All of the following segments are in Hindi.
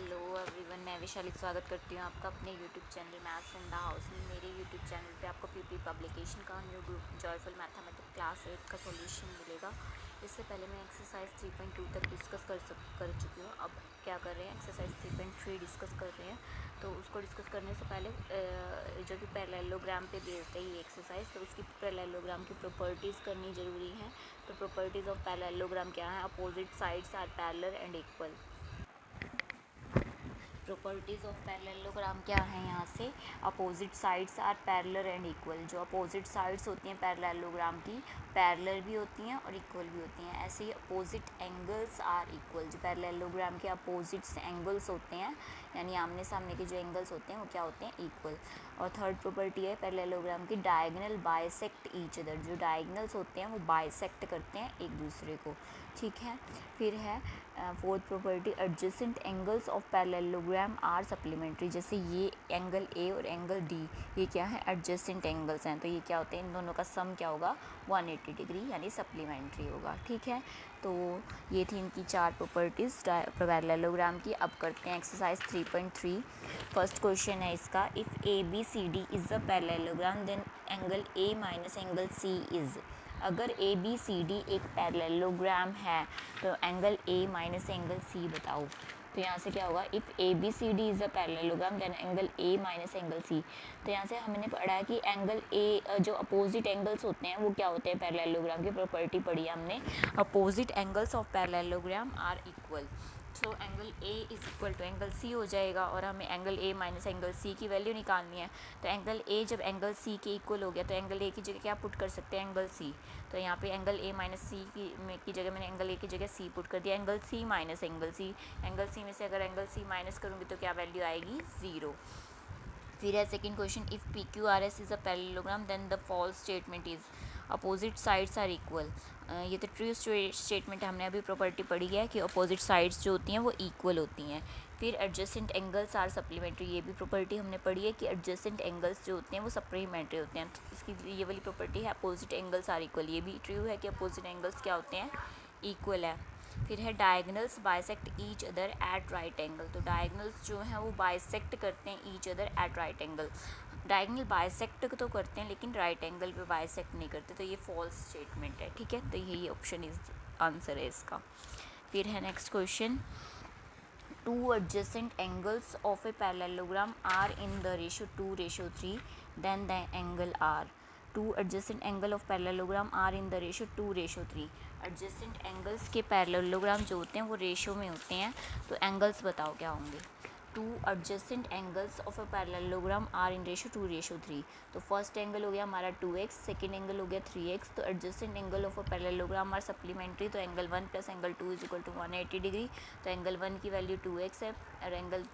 हेलो एवरीवन, मैं वैशाली स्वागत करती हूँ आपका अपने YouTube channel maths in the house में। मेरे यूट्यूब चैनल पे आपको पीपी पब्लिकेशन का new group joyful mathematics class 8 का सॉल्यूशन मिलेगा। इससे पहले मैं एक्सरसाइज 3.2 तक डिस्कस कर चुकी हूँ। अब क्या कर रहे हैं, एक्सरसाइज 3.3 डिस्कस कर रहे हैं। तो उसको डिस्कस करने से पहले जो कि पैरेललोग्राम पे बेस्ड है ये एक्सरसाइज, तो उसकी पैरेललोग्राम की प्रॉपर्टीज़ करनी ज़रूरी है। तो प्रॉपर्टीज़ ऑफ पैरेललोग्राम क्या है? Opposite sides are parallel and equal. Properties of parallelogram क्या है यहाँ से? Opposite sides are parallel and equal. जो अपोजिट साइड्स होती हैं पैरेललोग्राम की, पैरेलल भी होती हैं और इक्वल भी होती हैं। ऐसे ही अपोजिट एंगल्स आर इक्वल। जो पैरेललोग्राम के अपोजिट एंगल्स होते हैं, यानी आमने सामने के जो एंगल्स होते हैं वो क्या होते हैं? इक्वल। और थर्ड प्रॉपर्टी है पैरेललोग्राम की, डायगोनल बाइसेक्ट ईच अदर। जो डायगोनल्स होते हैं वो बाइसेक्ट करते हैं एक दूसरे को, ठीक है। फिर है fourth property, adjacent angles of parallelogram are supplementary. जैसे ये एंगल ए और एंगल डी, ये क्या है? एडजेसेंट एंगल्स हैं, तो ये क्या होते हैं? इन दोनों का सम क्या होगा? 180 डिग्री, यानी सप्लीमेंट्री होगा, ठीक है। तो ये थी इनकी चार प्रॉपर्टीज़ पैरेललोग्राम की। अब करते हैं एक्सरसाइज 3.3। फर्स्ट क्वेश्चन है इसका, if A B C D is a parallelogram then angle A minus angle C is. अगर ए बी सी डी एक पैरेललोग्राम है तो angle A minus angle C बताओ। तो यहाँ से क्या होगा? If A B C D is a parallelogram then angle A minus angle C. तो यहाँ से हमने पढ़ा है कि एंगल ए, जो अपोजिट एंगल्स होते हैं वो क्या होते हैं? पैरेललोग्राम की प्रॉपर्टी पढ़ी है हमने, opposite angles of parallelogram are equal. So angle A is equal to angle C हो जाएगा, और हमें angle A minus angle C की वैल्यू निकालनी है। तो एंगल ए जब एंगल सी के इक्वल हो गया तो एंगल ए की जगह क्या पुट कर सकते हैं? Angle C. तो यहाँ पे एंगल ए माइनस सी की जगह मैंने एंगल ए की जगह सी पुट कर दिया, angle C minus angle C. Angle C में से अगर एंगल सी माइनस करूँगी तो क्या वैल्यू आएगी? 0। फिर है second question, if P Q R S is a parallelogram then the false statement is opposite sides are equal. ये तो ट्रू स्टेटमेंट हमने अभी प्रॉपर्टी पढ़ी है कि अपोजिट साइड्स जो होती हैं वो इक्वल होती हैं। फिर एडजेसेंट एंगल्स आर सप्लीमेंट्री, ये भी प्रॉपर्टी हमने पढ़ी है कि एडजेसेंट एंगल्स जो होते हैं वो सप्लीमेंट्री होते हैं। तो इसकी ये वाली प्रॉपर्टी है अपोजिट एंगल्स आर इक्वल, ये भी ट्रू है कि अपोजिट एंगल्स क्या होते हैं? इक्वल है। फिर है diagonals bisect each other at right angle. तो डायगनल्स जो हैं वो बाइसेक्ट करते हैं each other at right angle. Diagonal bisect तो करते हैं लेकिन राइट एंगल पे बाइसेक्ट नहीं करते, तो ये फॉल्स स्टेटमेंट है, ठीक है। तो यही ऑप्शन इज आंसर है इसका। फिर है next question, two adjacent angles of a parallelogram are in the ratio 2:3 then the angle are. Two adjacent angle of parallelogram are in the ratio 2:3। Adjacent angles के पैरेललोग्राम जो होते हैं वो रेशियो में होते हैं, तो एंगल्स बताओ क्या होंगे? Two adjacent angles of a parallelogram are in ratio 2:3। तो फर्स्ट एंगल हो गया हमारा 2x, सेकेंड एंगल हो गया 3x। तो adjacent angle of a parallelogram are supplementary, तो angle 1 plus angle 2 is equal to 180 degree. तो एंगल 1 की वैल्यू 2x है और एंगल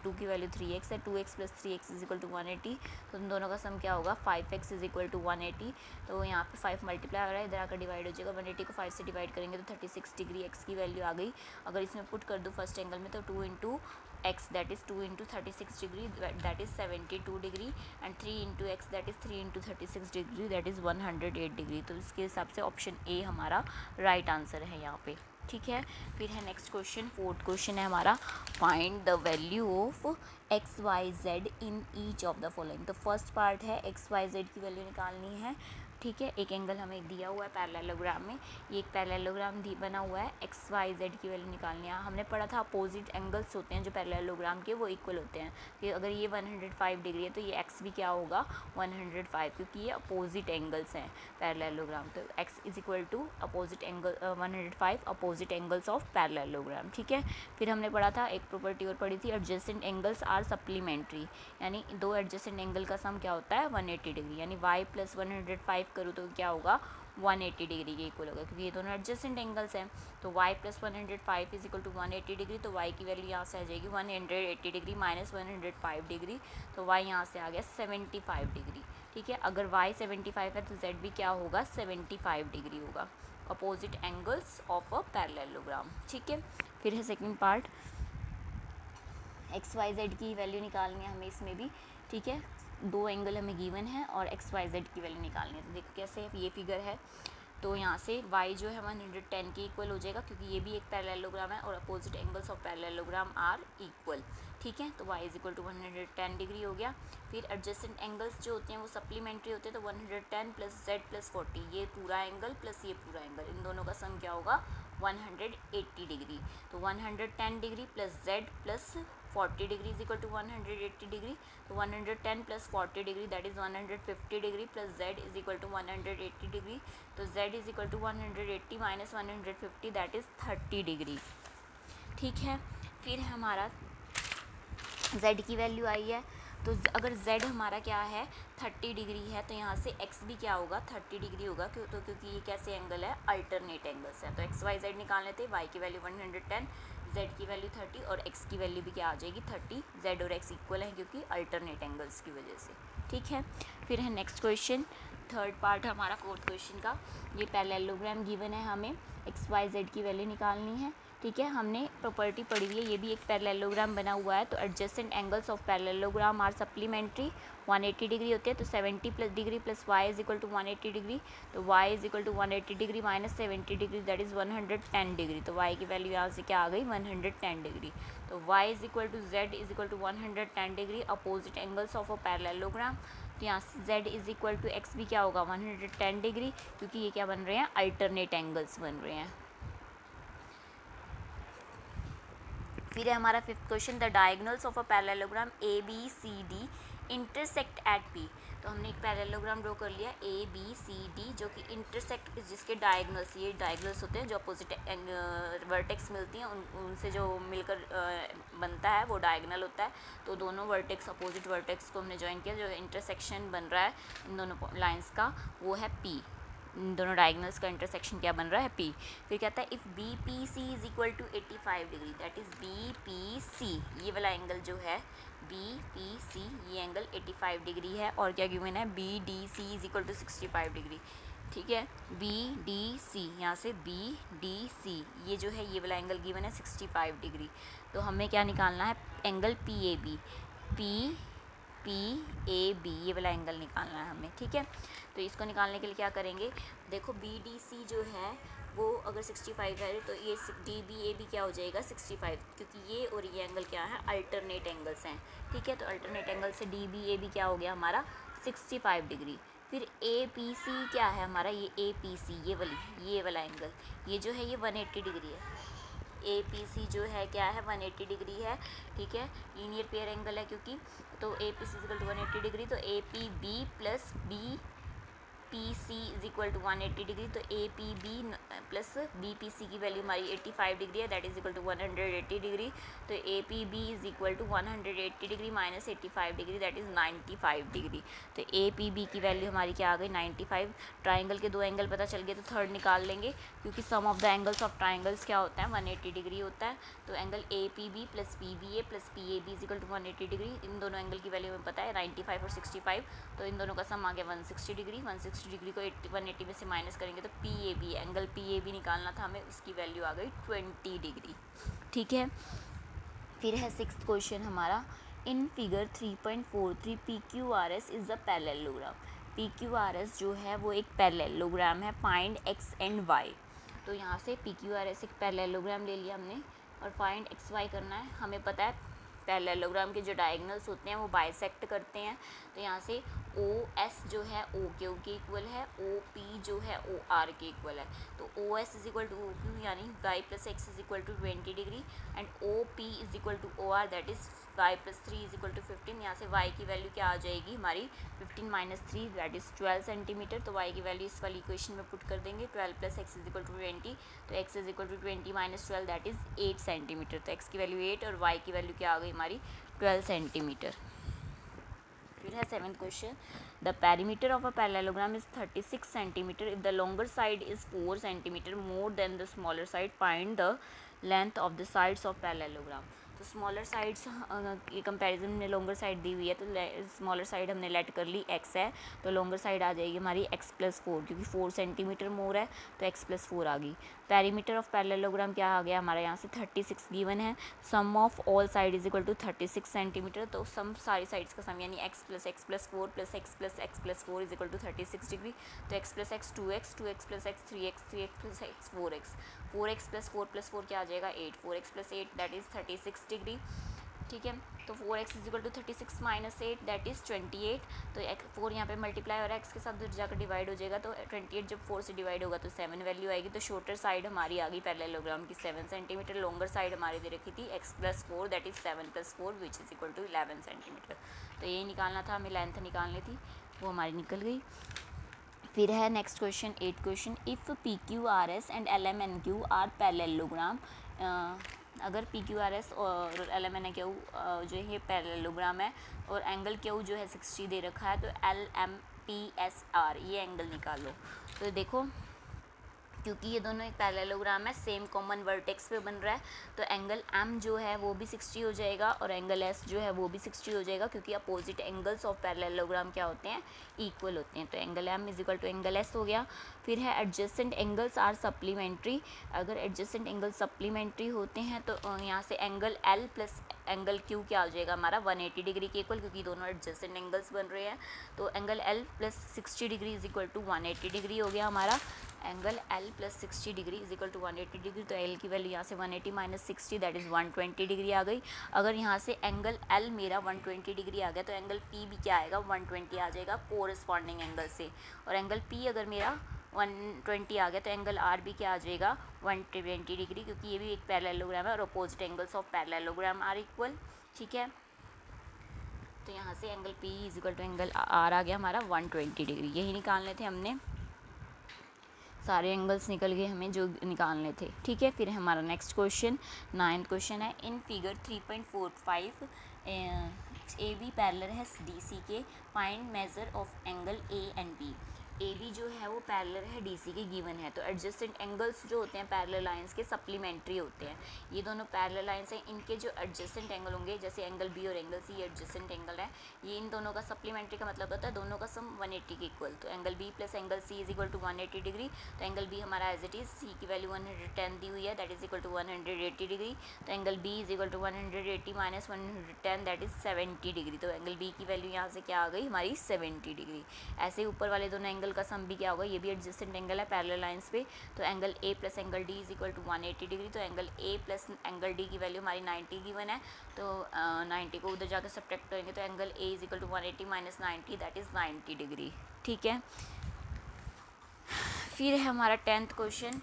2 की वैल्यू 3x है। 2x plus 3x is equal to 180। तो उन दोनों का सम क्या होगा? 5x is equal to 180। तो यहाँ पे 5 मल्टीप्लाई हो रहा है, इधर आकर डिवाइड हो जाएगा। 180 को 5 से डिवाइड करेंगे तो 36 डिग्री x की वैल्यू आ गई। अगर इसमें पुट कर दूँ फर्स्ट एंगल में तो 2 into x that is 2 into 36 degree that is 72 degree and 3 into x that is 3 into 36 degree that is 108 degree. तो इसके हिसाब से ऑप्शन ए हमारा राइट आंसर है यहाँ पे, ठीक है। फिर है नेक्स्ट क्वेश्चन, फोर्थ क्वेश्चन है हमारा, find the value of X Y Z in each of the following. तो फर्स्ट पार्ट है एक्स वाई जेड की वैल्यू निकालनी है, ठीक है। एक एंगल हमें दिया हुआ है पैरेललोग्राम में, ये एक पैरेललोग्राम बना हुआ है, एक्स वाई जेड की वैल्यू निकालनी है। हमने पढ़ा था अपोजिट एंगल्स होते हैं जो पैरेललोग्राम के वो इक्वल होते हैं। कि अगर ये 105 डिग्री है तो ये एक्स भी क्या होगा? 105, क्योंकि ये अपोजिट एंगल्स हैं पैरेललोग्राम। तो X is equal to opposite angle 105 opposite angles of parallelogram, ठीक है। फिर हमने पढ़ा था एक प्रॉपर्टी और पढ़ी थी, एडजेसेंट एंगल्स आर सप्लीमेंट्री, यानी दो एडजेसेंट एंगल का सम क्या होता है? 180 डिग्री, यानी y प्लस 105 करूँ तो क्या होगा? 180 डिग्री के इक्वल होगा, क्योंकि ये दोनों एडजेसेंट एंगल्स हैं। तो y plus 105 is equal to 180 degree. तो y की वैल्यू यहाँ से आ जाएगी 180 डिग्री माइनस 105 डिग्री। तो y यहाँ से आ गया 75 डिग्री, ठीक है। अगर y 75 है तो z भी क्या होगा? 75 डिग्री होगा, opposite angles of a parallelogram, ठीक है। फिर है second part, X Y Z की वैल्यू निकालनी है हमें इसमें भी, ठीक है। दो एंगल हमें गिवन है और एक्स वाई जेड की वैल्यू निकालनी है। तो देखो कैसे, ये फिगर है, तो यहाँ से y जो है 110 के इक्वल हो जाएगा, क्योंकि ये भी एक पैरेललोग्राम है और opposite angles of parallelogram are equal. ठीक है, तो y is equal to 110 degree हो गया। फिर एडजेसेंट एंगल्स जो होते हैं वो सप्लीमेंट्री होते हैं, तो 110 प्लस z प्लस 40, ये पूरा एंगल प्लस ये पूरा एंगल, इन दोनों का सम क्या होगा 180 डिग्री। तो 110 degree plus z plus 40 degree is equal to 180 degree. तो 110 plus 40 degree that is 150 degree plus z is equal to 180 degree. तो z is equal to 180 minus 150 that is 30 degree. ठीक है, फिर हमारा z की वैल्यू आई है, तो अगर z हमारा क्या है 30 डिग्री है, तो यहाँ से x भी क्या होगा 30 डिग्री होगा, क्योंकि ये कैसे एंगल है अल्टरनेट एंगल्स है। तो x y z निकाल लेते हैं, y की वैल्यू 110, z की वैल्यू 30 और x की वैल्यू भी क्या आ जाएगी 30, z और x इक्वल है क्योंकि अल्टरनेट एंगल्स की वजह से। ठीक है, फिर है नेक्स्ट क्वेश्चन, थर्ड पार्ट हमारा फोर्थ क्वेश्चन का। ये पैरेललोग्राम गिवन है, हमें एक्स वाई जेड की वैल्यू निकालनी है। ठीक है, हमने प्रॉपर्टी पढ़ी हुई है, ये भी एक पैरेललोग्राम बना हुआ है। तो adjacent angles of parallelogram are supplementary, 180 degree होते हैं, तो 70 plus degree plus Y is equal to 180 degree. तो Y is equal to 180 degree minus 70 degree that is 110 degree. तो वाई की वैल्यू यहाँ से क्या आ गई 110 डिग्री। तो Y is equal to Z is equal to 110 degree opposite angles of a parallelogram. तो यहाँ से z is equal to x भी क्या होगा 110 डिग्री, क्योंकि ये क्या बन रहे हैं अल्टरनेट एंगल्स बन रहे हैं। फिर है हमारा fifth question, the diagonals of a parallelogram A B C D intersect at P. तो हमने एक पैरेललोग्राम ड्रॉ कर लिया ए बी सी डी, जो कि इंटरसेक्ट, जिसके डायगोनल्स, ये डायगोनल्स होते हैं जो अपोजिट वर्टेक्स मिलती हैं उनसे जो मिलकर बनता है वो डायगोनल होता है। तो दोनों वर्टेक्स अपोजिट वर्टेक्स को हमने ज्वाइन किया, जो इंटरसेक्शन बन रहा है इन दोनों लाइन्स का वो है पी। इन दोनों डायगोनल्स का इंटरसेक्शन क्या बन रहा है पी। फिर कहता है if B P C is equal to 85 degree, that is B P C, ये वाला एंगल जो है बी पी सी, ये एंगल 85 डिग्री है। और क्या गिवन है B D C is equal to 65 degree. ठीक है, बी डी सी, यहाँ से बी डी सी, ये जो है ये वाला एंगल गिवन है 65 डिग्री। तो हमें क्या निकालना है angle P A B, P P A B, ये वाला एंगल निकालना है हमें। ठीक है, तो इसको निकालने के लिए क्या करेंगे, देखो बी डी सी जो है वो अगर 65 है तो ये डी बी ए बी क्या हो जाएगा 65, क्योंकि ये और ये एंगल क्या है अल्टरनेट एंगल्स हैं। ठीक है, तो अल्टरनेट एंगल से डी बी ए बी क्या हो गया हमारा 65 डिग्री। फिर ए पी सी क्या है हमारा, ये ए पी सी, ये वाला एंगल, ये जो है ये 180 डिग्री है। ए पी सी जो है क्या है 180 डिग्री है। ठीक है, लीनियर पेयर एंगल है क्योंकि, तो A P C is equal to 180 degree. तो A P B plus B P C is equal to 180 degree. तो A P B plus B P C की वैल्यू हमारी 85 डिग्री है, that is equal to 180 degree. तो A P B is equal to 180 degree minus 85 degree that is 95 degree. तो ए पी बी की वैल्यू हमारी क्या आ गई 95। ट्राइंगल के दो एंगल पता चल गए, तो थर्ड निकाल लेंगे, क्योंकि sum of the angles of triangles क्या होता है 180 डिग्री होता है। तो angle A P B plus P B A plus P A B is equal to 180 degree. इन दोनों एंगल की वैल्यू हमें पता है 95 और 65, तो इन दोनों का सम आ गया 160 डिग्री। 160 डिग्री को 180 में से माइनस करेंगे तो P A B, angle P A B निकालना था हमें, उसकी वैल्यू आ गई 20 डिग्री। ठीक है, फिर है सिक्स्थ क्वेश्चन हमारा, in figure 3.43 P Q R S is a parallelogram. P Q R S जो है वो एक पैरेललोग्राम है, फाइंड एक्स एंड वाई। तो यहाँ से पी क्यू आर एस एक पैरेललोग्राम ले लिया हमने और फाइंड एक्स वाई करना है। हमें पता है पैरेललोग्राम के जो डायगोनल्स होते हैं वो बाइसेक्ट करते हैं। तो यहाँ से ओ एस जो है ओ क्यू के इक्वल है, ओ पी जो है ओ आर के इक्वल है। तो O S is equal to O Q यानी Y plus X is equal to 20 degree and O P is equal to O R that is Y plus 3 is equal to 15। यहाँ से वाई की वैल्यू क्या आ जाएगी हमारी 15 माइनस 3 दैट इज़ 12 सेंटीमीटर। तो वाई की वैल्यू इस वाली इक्वेशन में पुट कर देंगे, 12 plus X is equal to 20। तो X is equal to 20 minus 12 that is 8 centimetre. तो एक्स की वैल्यू 8 और वाई की वैल्यू क्या आ गई हमारी 12 सेंटीमीटर। फिर है seventh question, the perimeter of a parallelogram is 36 centimetre if the longer side is 4 centimetre more than the smaller side, find the length of the sides of parallelogram. तो स्मॉलर साइड्स ये कंपैरिजन में लॉन्गर साइड दी हुई है, तो स्मॉलर साइड हमने लेट कर ली x है, तो लॉन्गर साइड आ जाएगी हमारी x+4, क्योंकि 4 सेंटीमीटर मोर है तो x+4 आ गई। पेरीमीटर ऑफ पैरेललोग्राम क्या आ गया हमारा यहाँ से 36 गिवन है। Sum of all side is equal to 36 centimetre, तो सम सारी साइड्स का सम यानी x+x+4 plus x+x+4 is equal to 36 degree. तो x+x 2x, 2x + x 3x, 3x + x 4x, 4x + 4 + 4 क्या आ जाएगा 8, 4x + 8 दैट इज़ 36 डिग्री। ठीक है, तो 4x is equal to 36 - 8 that is 28। तो 4 यहाँ पे मल्टीप्लाई हो रहा है x के साथ, उधर जाकर डिवाइड हो जाएगा, तो 28 जब 4 से डिवाइड होगा तो 7 वैल्यू आएगी। तो शॉर्टर साइड हमारी आ गई पैरेललोग्राम की 7 सेंटीमीटर, लॉन्गर साइड हमारी दे रखी थी x+4 that is 7 + 4 which is equal to 11 centimetre. तो यही निकालना था, हमें लेंथ निकालनी थी, वो हमारी निकल गई। फिर है next question 8 question, if PQRS and LMNQ are parallelogram, अगर PQRS और LMNQ जो है पैरेललोग्राम है और एंगल Q जो है 60 दे रखा है, तो LMPSR ये एंगल निकालो। तो देखो क्योंकि ये दोनों एक पैरेललोग्राम है, सेम कॉमन वर्टेक्स पे बन रहा है, तो एंगल M जो है वो भी 60 हो जाएगा और एंगल S जो है वो भी 60 हो जाएगा, क्योंकि अपोजिट एंगल्स ऑफ पैरेललोग्राम क्या होते हैं, इक्वल होते हैं। तो angle M is equal to angle S हो गया। फिर है एडजेसेंट एंगल्स आर सप्लीमेंट्री, अगर एडजेसेंट एंगल सप्लीमेंट्री होते हैं तो यहाँ से angle L plus angle Q क्या हो जाएगा हमारा 180 डिग्री के इक्वल, क्योंकि दोनों एडजेसेंट एंगल्स बन रहे हैं। तो angle L plus 60 degree is equal to 180 degree हो गया हमारा। Angle L plus 60 degree is equal to 180 degree, तो L की वैल्यू यहाँ से 180 - 60 दैट इज़ 120 डिग्री आ गई। अगर यहाँ से एंगल L मेरा 120 डिग्री आ गया तो एंगल P भी क्या आएगा 120 आ जाएगा कोरस्पॉन्डिंग एंगल से, और एंगल P अगर मेरा 120 आ गया तो एंगल R भी क्या आ जाएगा 120 डिग्री, क्योंकि ये भी एक पैरेललोग्राम है और opposite angles of parallelogram are equal. ठीक है, तो यहाँ से angle P is equal to angle R आ गया हमारा 120 डिग्री। यही निकालने थे हमने, सारे एंगल्स निकल गए हमें जो निकालने थे। ठीक है, फिर हमारा नेक्स्ट क्वेश्चन 9th क्वेश्चन है, in figure 3.45 A B parallel है डी सी के, find measure of angle A and B. A B जो है वो पैरेलल है डी सी के गिवन है, तो एडजेसेंट एंगल्स जो होते हैं पैरेलल लाइंस के सप्लीमेंट्री होते हैं। ये दोनों पैरेलल लाइंस हैं, इनके जो एडजेसेंट एंगल होंगे, जैसे एंगल बी और एंगल सी एडजेसेंट एंगल है, ये इन दोनों का सप्लीमेंट्री का मतलब होता है दोनों का सम 180 के इक्वल। तो angle B plus angle C is equal to 180 degree, तो एंगल बी हमारा एज इट इज़ सी की वैल्यू 110 दी हुई है that is equal to 180 degree, तो angle B is equal to 180 minus 110 that is 70 degree, तो एंगल बी की वैल्यू यहाँ से क्या आ गई हमारी 70 डिग्री। ऐसे ऊपर वाले दोनों एंगल का सम भी क्या होगा, ये भी एडजेसेंट एंगल है पैरेलल लाइंस पे, तो angle A plus angle D is equal to 180 degree, तो angle A plus angle D की वैल्यू हमारी 90 गिवन है, तो 90 को उधर जाकर सब्ट्रैक्ट करेंगे तो angle A is equal to 180 minus 90 that is 90 degree. ठीक है, फिर है हमारा 10th question,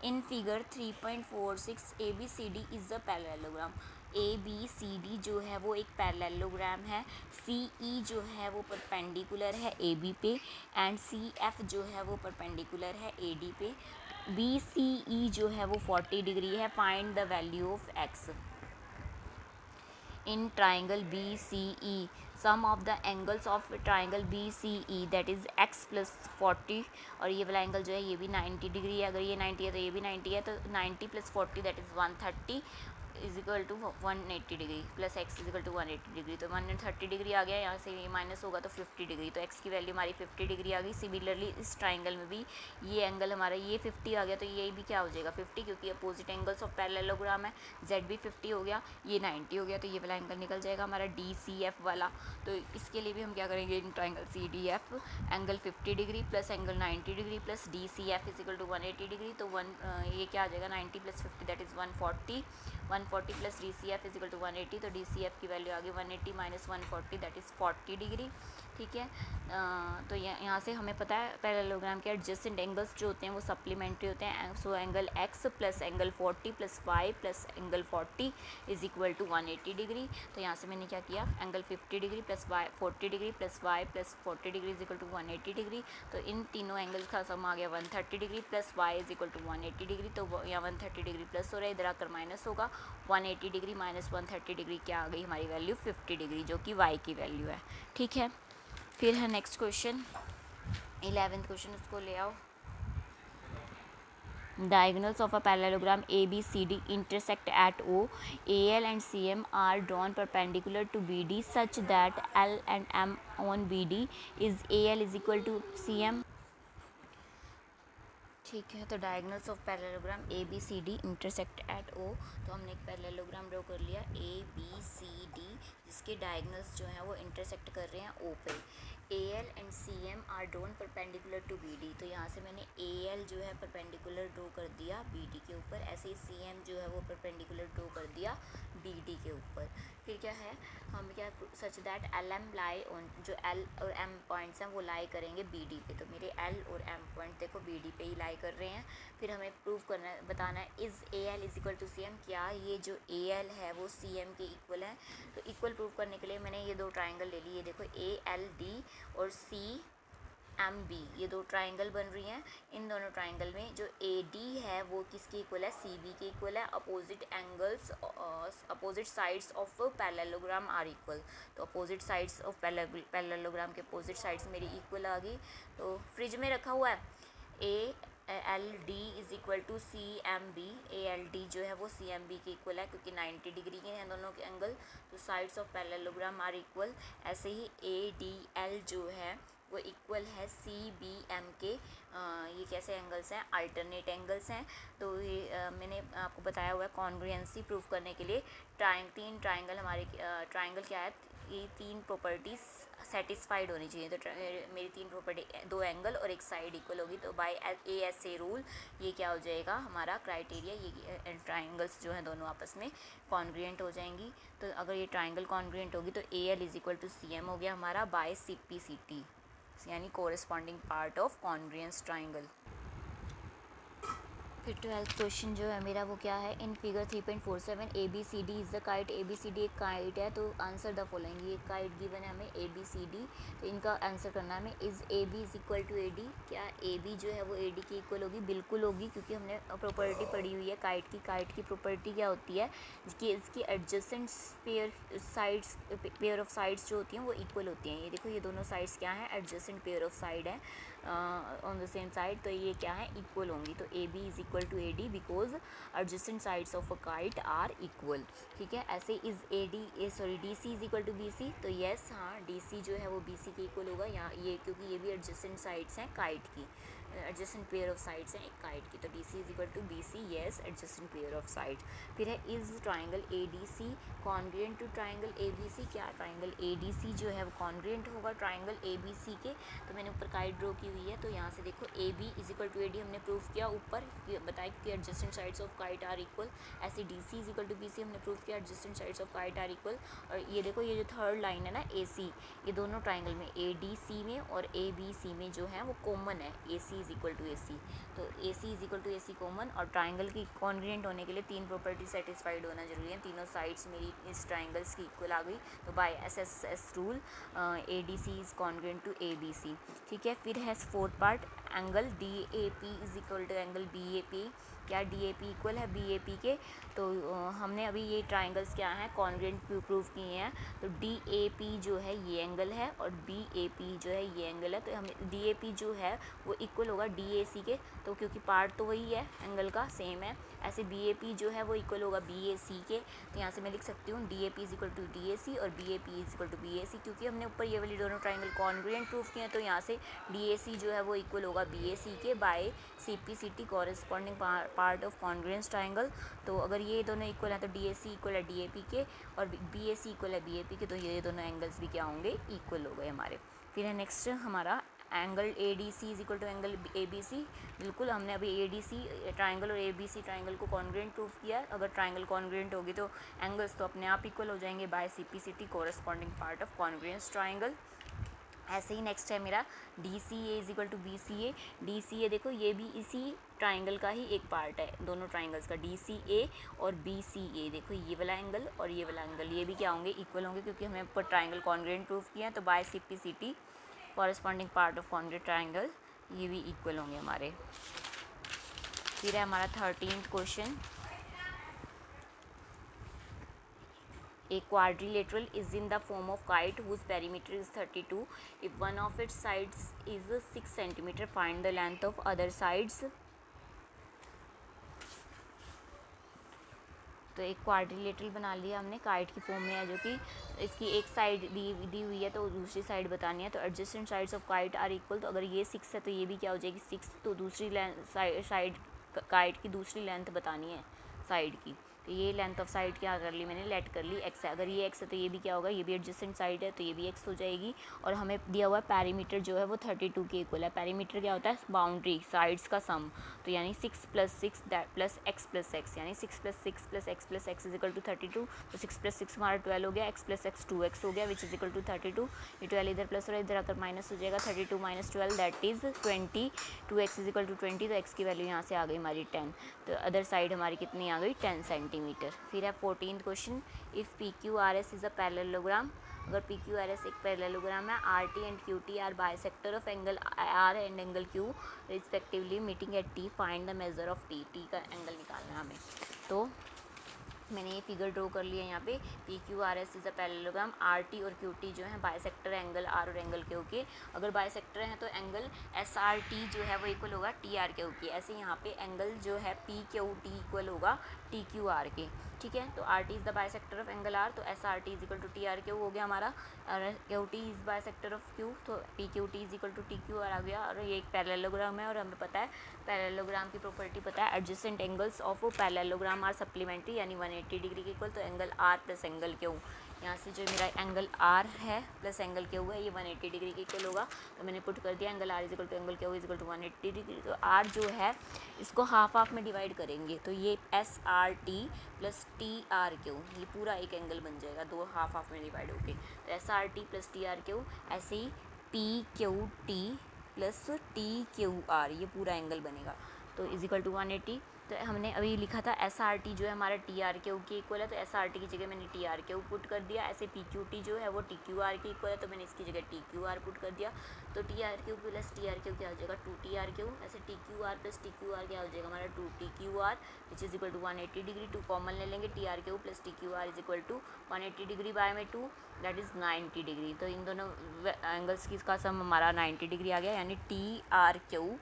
in figure 3.46 A B C D is a parallelogram. A B C D जो है वो एक पैरेललोग्राम है, सी ई जो है वो परपेंडिकुलर है ए बी पे, एंड सी एफ जो है वो परपेंडिकुलर है ए डी पे, बी सी ई जो है वो 40 डिग्री है, find the value of x in triangle BCE, sum of the angles of triangle BCE that is x plus 40, और ये वाला एंगल जो है ये भी 90 डिग्री है, अगर ये 90 है तो ये भी 90 है, तो 90 + 40 that is 130 is equal to 180 degree plus X is equal to 180 degree, तो 130 डिग्री आ गया, यहाँ से ये माइनस होगा तो 50 डिग्री, तो एक्स की वैल्यू हमारी 50 डिग्री आ गई। सिमिलरली इस ट्राइंगल में भी ये एंगल हमारा ये 50 आ गया, तो ये भी क्या हो जाएगा 50, क्योंकि अपोजिट एंगल्स ऑफ पैरेललोग्राम है, जेड भी 50 हो गया, ये 90 हो गया, तो ये वाला एंगल निकल जाएगा हमारा डी सी एफ वाला। तो इसके लिए भी हम क्या करेंगे, in triangle C D F angle 50 degree plus angle 90 degree plus D C F is equal to 180 degree, तो ये क्या आ जाएगा 90 + 50 that is 140, 140 plus D C F is equal to 180, तो डी सी एफ की वैल्यू आ गई 180 माइनस 140 दैट इज़ 40 डिग्री। ठीक है, तो यहाँ से हमें पता है पैरेललोग्राम के एडजेसेंट एंगल्स जो होते हैं वो सप्लीमेंट्री होते हैं, so angle X plus angle 40 plus Y plus angle 40 is equal to 180 degree. तो यहाँ से मैंने क्या किया, angle 50 degree plus Y 40 degree plus Y plus 40 degree is equal to 180 degree, तो इन तीनों एंगल्स का सम आ गया 130 degree plus Y is equal to 180 degree, तो यहाँ 130 डिग्री प्लस हो रहा है, इधर आकर माइनस होगा, 180 डिग्री माइनस 130 डिग्री क्या आ गई हमारी वैल्यू 50 डिग्री, जो कि वाई की वैल्यू है। ठीक है, फिर है नेक्स्ट क्वेश्चन 11th क्वेश्चन, उसको ले आओ। Diagonals of a parallelogram ABCD intersect at O. AL and CM are drawn perpendicular to BD such that L and M on BD is AL is equal to CM. ठीक है, तो diagonals of parallelogram A B C D intersect at O. तो हमने एक पैरेललोग्राम ड्रॉ कर लिया ए बी सी डी, जिसके डायगनल्स जो हैं वो इंटरसेक्ट कर रहे हैं ओ पे। A L and C M are drawn perpendicular to B D, तो यहाँ से मैंने ए एल जो है परपेंडिकुलर ड्रॉ कर दिया बी डी के ऊपर, ऐसे ही सी एम जो है वो परपेंडिकुलर ड्रॉ कर दिया बी डी के ऊपर। फिर क्या है, हम क्या such that L M lie on, जो एल और एम पॉइंट्स हैं वो लाई करेंगे बी डी पे। तो मेरे एल और एम पॉइंट देखो बी डी पे ही लाई कर रहे हैं। फिर हमें प्रूव करना है, बताना है is A L is equal to C M, क्या ये जो ए एल है वो सी एम के इक्वल है। तो इक्वल प्रूव करने के लिए मैंने ये दो ट्राइंगल ले लिए, देखो ए एल डी और सी एम बी, ये दो ट्राइंगल बन रही हैं। इन दोनों ट्राइंगल में जो ए डी है वो किसके इक्वल है, सी बी के इक्वल है। Opposite angles, opposite sides of parallelogram are equal. तो अपोजिट साइड्स ऑफ पैरेललोग्राम के अपोजिट साइड्स मेरी इक्वल आ गई। तो फ्रिज में रखा हुआ है A L D is equal to C M B, A L D जो है वो सी एम बी के इक्वल है, क्योंकि 90 डिग्री के हैं दोनों के एंगल। तो sides of parallelogram are equal. ऐसे ही ए डी एल जो है वो इक्वल है सी बी एम के। ये कैसे एंगल्स हैं, अल्टरनेट एंगल्स हैं। तो ये मैंने आपको बताया हुआ है कॉन्ग्रुएंसी प्रूफ करने के लिए तीन ट्राइंगल हमारे ट्राइंगल क्या है, ये तीन प्रॉपर्टीज़ सेटिस्फाइड होनी चाहिए। तो मेरी तीन प्रॉपर्टी, दो एंगल और एक साइड इक्वल होगी, तो by A S A rule ये क्या हो जाएगा हमारा क्राइटेरिया, ये ट्राइंगल्स जो हैं दोनों आपस में कॉन्ग्रुएंट हो जाएंगी। तो अगर ये ट्राइंगल कॉन्ग्रुएंट होगी तो A L is equal to C M हो गया हमारा by C P C T, यानी corresponding part of congruence triangle. फिर 12th क्वेश्चन जो है मेरा वो क्या है, in figure 3.47 A B C D is the kite. A B C D एक काइट है, तो आंसर द फॉलोइंग, ये काइट गिवन है हमें ए बी सी डी। तो इनका आंसर करना है हमें, is A B is equal to A D, क्या ए बी जो है वो ए डी की इक्वल होगी, बिल्कुल होगी, क्योंकि हमने प्रॉपर्टी पढ़ी हुई है काइट की। काइट की प्रॉपर्टी क्या होती है कि इसकी एडजेसेंट पेयर ऑफ साइड्स जो होती हैं वो इक्वल होती हैं। ये देखो ये दोनों साइड्स क्या हैं, एडजेसेंट पेयर ऑफ साइड है ऑन द सेम साइड, तो ये क्या है इक्वल होंगी। तो A B is equal to A D because adjacent sides of a kite are equal. ठीक है, ऐसे is A D sorry D C is equal to B C, तो येस हाँ डी सी जो है वो बी सी के इक्वल होगा यहाँ, ये क्योंकि ये भी एडजेसेंट साइड्स हैं काइट की, एडजेसेंट पेयर ऑफ साइड्स हैं एक काइट की। तो D C is equal to B C, yes adjacent pair of side. फिर है is triangle A D C congruent to triangle A B C, क्या ट्राइंगल ए डी सी जो है वो कॉन्ग्रुएंट होगा ट्राइंगल ए बी सी के। तो मैंने ऊपर काइट ड्रॉ की हुई है, तो यहाँ से देखो A B is equal to A D हमने प्रूव किया ऊपर, बताया कि adjacent sides of kite are equal. ऐसे D C is equal to B C हमने प्रूव किया adjacent sides of kite are equal. और ये देखो ये जो थर्ड लाइन है ना ए सी, ये दोनों ट्राइंगल में ए डी सी में और ए बी सी में जो है वो कॉमन है, A C is equal to A C. तो A C is equal to A C common, और ट्राइंगल की कॉन्ग्रुएंट होने के लिए तीन प्रॉपर्टी सेटिस्फाइड होना जरूरी है, तीनों साइड्स मेरी इस ट्राइंगल्स की इक्वल आ गई। तो by S S S rule A D C is congruent to A B C. ठीक है, फिर है fourth part, angle D A P is equal to angle B A P, क्या डी ए पी इक्वल है बी ए पी के। तो हमने अभी ये ट्राइंगल्स क्या हैं कॉन्ग्रुएंट प्रूव किए हैं। तो डी ए पी जो है ये एंगल है और बी ए पी जो है ये एंगल है, तो हमें डी ए पी जो है वो इक्वल होगा डी ए सी के, तो क्योंकि पार्ट तो वही है एंगल का सेम है। ऐसे बी ए पी जो है वो इक्वल होगा बी ए सी के, तो यहाँ से मैं लिख सकती हूँ D A P is equal to D A C और B A P is equal to B A C, क्योंकि हमने ऊपर ये वाली दोनों ट्राइंगल कॉन्ग्रुएंट प्रूव किए हैं। तो यहाँ से डी ए सी जो है वो इक्वल होगा बी ए सी के by C P C T corresponding part of congruence triangle. तो अगर ये दोनों इक्वल हैं तो डी ए सी इक्वल है डी ए पी के और बी ए सी इक्वल है बी ए पी के, तो ये दोनों एंगल्स भी क्या होंगे इक्वल हो गए हमारे। फिर है नेक्स्ट हमारा angle A D C is equal to angle A B C. बिल्कुल हमने अभी ए डी सी ट्राइंगल और ए बी सी ट्राइंगल को कॉन्ग्रुएंट प्रूव किया है। अगर ट्राइंगल कॉन्ग्रुएंट होगी तो एंगल्स तो अपने आप इक्वल हो जाएंगे by C P C T corresponding part of congruence triangle. ऐसे ही नेक्स्ट है मेरा D C A is equal to B C A. D C A देखो ये भी इसी ट्राइंगल का ही एक पार्ट है, दोनों ट्राइंगल्स का डी सी ए और बी सी ए। देखो ये वाला एंगल और ये वाला एंगल ये भी क्या होंगे इक्वल होंगे, क्योंकि हमने ऊपर ट्राइंगल कॉन्ग्रुएंट प्रूव किया है। तो by C P C T corresponding part of congruent triangle ये भी इक्वल होंगे हमारे। फिर है हमारा 13th question, a quadrilateral is in the form of kite whose perimeter is 32. If one of its sides is 6 cm, find the length of other sides. तो एक क्वाड्रिलेटरल बना लिया हमने, काइट की फॉर्म में है, जो कि इसकी एक साइड दी हुई है तो दूसरी साइड बतानी है। तो adjacent sides of kite are equal, तो अगर ये 6 है तो ये भी क्या हो जाएगी 6, तो दूसरी साइड काइट की दूसरी लेंथ बतानी है साइड की। तो ये लेंथ ऑफ साइड क्या कर ली मैंने, लेट कर ली एक्स है। अगर ये एक्स है तो ये भी क्या होगा, ये भी एडजेसेंट साइड है तो ये भी एक्स हो जाएगी। और हमें दिया हुआ है पेरीमीटर जो है वो 32 के इक्वल है। पेरीमीटर क्या होता है, बाउंड्री साइड्स का सम। तो यानी 6 + 6 प्लस x यानी 6 + 6 + x + x is equal to 32। तो 6 + 6 हमारा 12 हो गया, x + x 2x हो गया, विच इज इक्वल टू 32। ये 12 इधर प्लस और इधर आकर माइनस हो जाएगा, 32 - 12 that is 20। 2x is equal to 20, तो x की वैल्यू यहाँ से आ गई हमारी 10। तो अदर साइड हमारी कितनी आ गई, 10 सेंटीमीटर। फिर है 14th question, if PQRS is a parallelogram, अगर PQRS एक पैरेललोग्राम है, RT and QT are bisector of angle R and angle Q respectively meeting at T, find the measure of T का एंगल निकालना है हमें। तो मैंने ये फिगर ड्रॉ कर लिया यहाँ पे, PQRS is a parallelogram, RT और QT जो है बाइसेक्टर एंगल R और एंगल Q के। अगर बाइसेक्टर हैं तो एंगल SRT जो है वो इक्वल होगा TRQ के। ऐसे यहाँ पे एंगल जो है PQT इक्वल होगा TQR के, ठीक है। तो RT is the bisector of angle R, तो SRT is equal to TRQ हो गया हमारा। और QT is bisector of Q, तो PQT is equal to TQR आ गया। और ये एक पैरेललोग्राम है और हमें पता है पैरेललोग्राम की प्रॉपर्टी पता है, adjacent angles of parallelogram are supplementary, यानी 180 डिग्री के इक्वल। तो angle R plus angle Q, यहाँ से जो मेरा एंगल R है प्लस एंगल Q है, ये 180 डिग्री के इक्वल होगा। तो मैंने पुट कर दिया angle R is equal to angle Q is equal to 180 degree. तो R जो है इसको हाफ में डिवाइड करेंगे, तो ये SRT प्लस TRQ, ये पूरा एक एंगल बन जाएगा, दो हाफ में डिवाइड होके। तो SRT प्लस TRQ, ऐसे ही PQT प्लस TQR, ये पूरा एंगल बनेगा। तो इज इक्वल टू 180। तो हमने अभी लिखा था SRT जो है हमारा TRQ के इक्वल है, तो SRT की जगह मैंने TRQ पुट कर दिया। ऐसे PQT जो है वो TQR के इक्वल है, तो मैंने इसकी जगह TQR पुट कर दिया। तो TRQ प्लस TRQ क्या हो जाएगा, 2TRQ। ऐसे TQR प्लस TQR क्या हो जाएगा हमारा, 2TQR, which is equal to 180 degree. 2 common ले लेंगे, TRQ plus TQR is equal to 180 degree by में 2, दैट इज़ 90 डिग्री। तो इन दोनों एंगल्स की का सम हमारा 90 डिग्री आ गया, यानी TRQ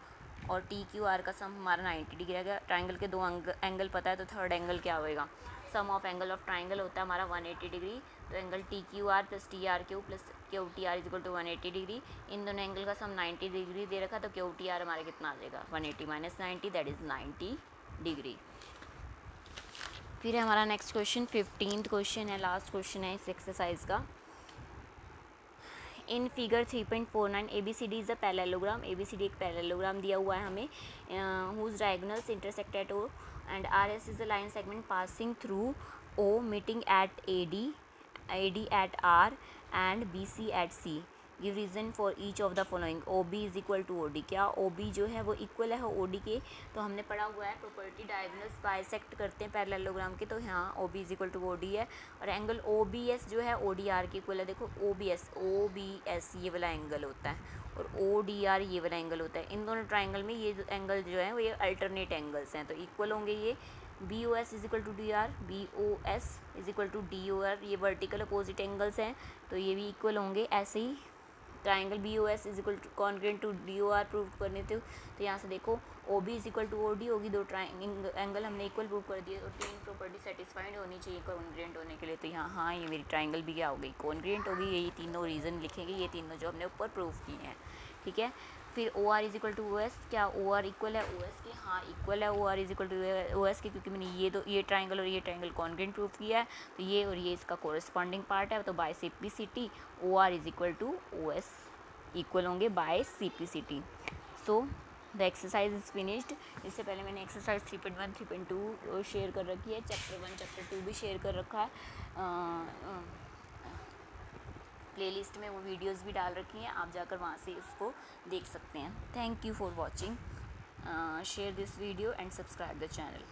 और TQR का सम हमारा 90 डिग्री आ गया। ट्राइंगल के दो एंगल पता है, तो थर्ड एंगल क्या होएगा, sum of angle of triangle होता है हमारा 180 डिग्री। तो angle TQR plus TRQ plus QTR is equal to 180 degree. इन दोनों एंगल का सम 90 डिग्री दे रखा, तो QTR हमारा कितना आ जाएगा, 180 - 90, दैट इज़ 90 डिग्री। फिर हमारा नेक्स्ट क्वेश्चन 15th क्वेश्चन है, लास्ट क्वेश्चन है इस एक्सरसाइज का। In figure 3.49 ABCD is a parallelogram, ABCD एक पैरेललोग्राम दिया हुआ है हमें, whose diagonals intersect at O and RS is the line segment passing through O meeting at AD at R and BC at C। Give reason for each of the following. OB is equal to OD, क्या OB जो है वो इक्वल है OD के। तो हमने पढ़ा हुआ है प्रॉपर्टी डायगोनल्स बाइसेक्ट करते हैं पैरेललोग्राम के, तो यहाँ OB is equal to OD है। और एंगल OBS जो है ODR के इक्वल है। देखो OBS ये वाला एंगल होता है और ODR ये वाला एंगल होता है। इन दोनों ट्राइंगल में ये एंगल जो है वो ये अल्टरनेट एंगल्स हैं, तो इक्वल होंगे ये। BOS is equal to DR, BOS is equal to DOR, ये वर्टिकल अपोजिट एंगल्स हैं, तो ये भी इक्वल होंगे। ऐसे ही triangle BOS is equal to congruent to DOR prove करने थे, तो यहाँ से देखो OB is equal to OD होगी, दो एंगल हमने इक्वल प्रूव कर दिए और तीन प्रॉपर्टी सेटिस्फाइड होनी चाहिए कॉन्ग्रुएंट होने के लिए। तो यहाँ हाँ ये मेरी ट्राइंगल भी क्या हो गई, कॉन्ग्रुएंट होगी। यही तीनों रीज़न लिखेंगे, ये तीनों जो हमने ऊपर प्रूव किए हैं, ठीक है। फिर OR is equal to OS, क्या OR इक्वल है OS के, हाँ इक्वल है OR is equal to OS के, क्योंकि मैंने ये ट्राइंगल और ये ट्राइंगल कॉन्ग्रुएंट प्रूव किया है, तो ये और ये इसका कोरस्पॉन्डिंग पार्ट है। तो by simplicity OR is equal to OS equal होंगे by simplicity. So the exercise is finished. इससे पहले मैंने एक्सरसाइज 3.1 3.2 शेयर कर रखी है, चैप्टर 1 चैप्टर 2 भी शेयर कर रखा है। प्लेलिस्ट में वो वीडियोस भी डाल रखी हैं, आप जाकर वहाँ से इसको देख सकते हैं। Thank you for watching, share this video and subscribe the channel.